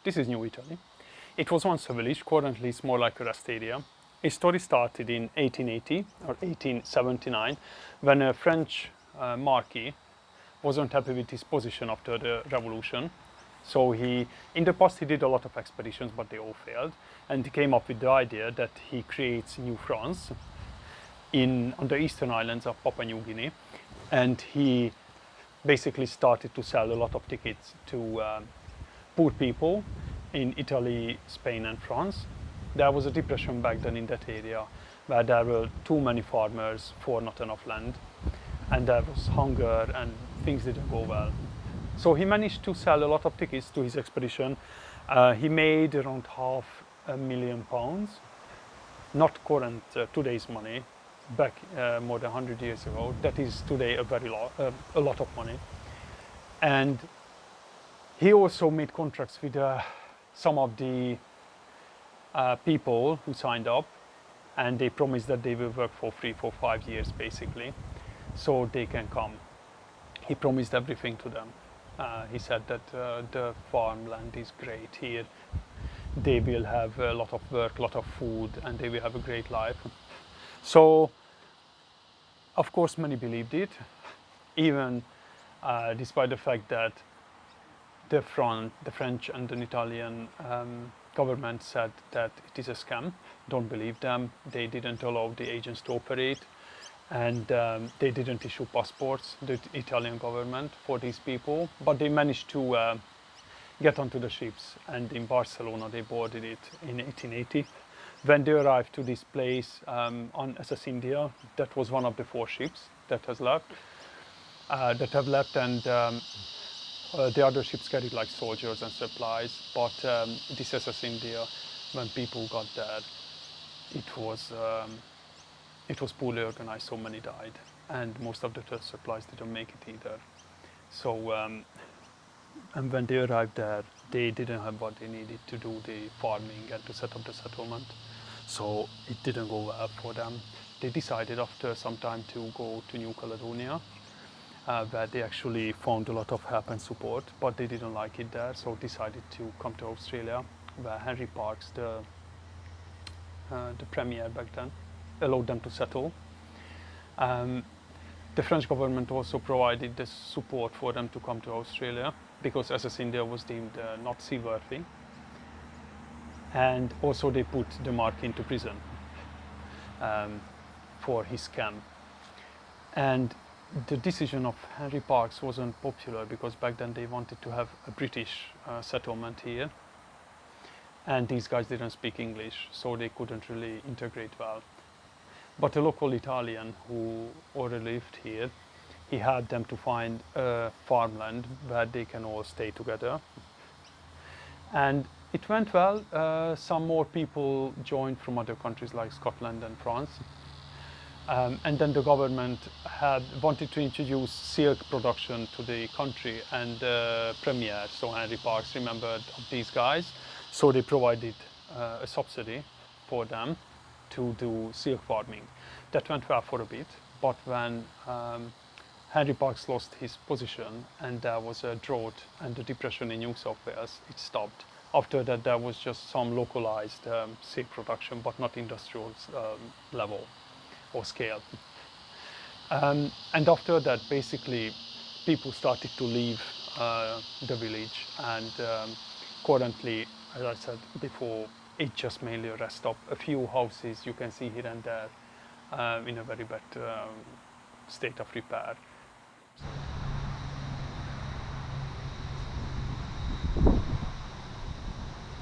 This is New Italy. It was once a village, currently it's more like a rest area. Its story started in 1880 or 1879 when a French marquis wasn't happy with his position after the revolution. So in the past he did a lot of expeditions, but they all failed. And he came up with the idea that he creates New France on the eastern islands of Papua New Guinea. And he basically started to sell a lot of tickets to poor people in Italy, Spain and France. There was a depression back then in that area where there were too many farmers for not enough land. And there was hunger and things didn't go well. So he managed to sell a lot of tickets to his expedition. He made around £500,000, not current today's money, back more than 100 years ago. That is today a lot of money. And he also made contracts with some of the people who signed up, and they promised that they will work for free for 5 years basically, so they can come. He promised everything to them. He said that the farmland is great here. They will have a lot of work, a lot of food, and they will have a great life. So, of course, many believed it, even despite the fact that the French and the Italian government said that it is a scam. Don't believe them. They didn't allow the agents to operate, and they didn't issue passports, the Italian government, for these people. But they managed to get onto the ships, and in Barcelona they boarded it in 1880. When they arrived to this place on SS India, that was one of the 4 ships that have left, and the other ships carried like soldiers and supplies. But this SS India, when people got there, it was poorly organized, so many died, and most of the supplies didn't make it either. So, and when they arrived there, they didn't have what they needed to do the farming and to set up the settlement. So it didn't go well for them. They decided after some time to go to New Caledonia, where they actually found a lot of help and support, but they didn't like it there, so decided to come to Australia, where Henry Parkes, the premier back then, allowed them to settle. The French government also provided the support for them to come to Australia, because SS India was deemed not seaworthy. And also they put the Marquis into prison for his scam. And the decision of Henry Parkes wasn't popular, because back then they wanted to have a British settlement here. And these guys didn't speak English, so they couldn't really integrate well. But a local Italian who already lived here, he helped them to find farmland where they can all stay together. And it went well. Some more people joined from other countries like Scotland and France. And then the government wanted to introduce silk production to the country, and the premier, so Henry Parkes, remembered of these guys. So they provided a subsidy for them to do silk farming. That went well for a bit, but when Henry Parkes lost his position and there was a drought and the depression in New South Wales, it stopped. After that, there was just some localized silk production, but not industrial level or scale. And after that, basically, people started to leave the village, and currently, as I said before, it's just mainly a rest stop. A few houses you can see here and there in a very bad state of repair.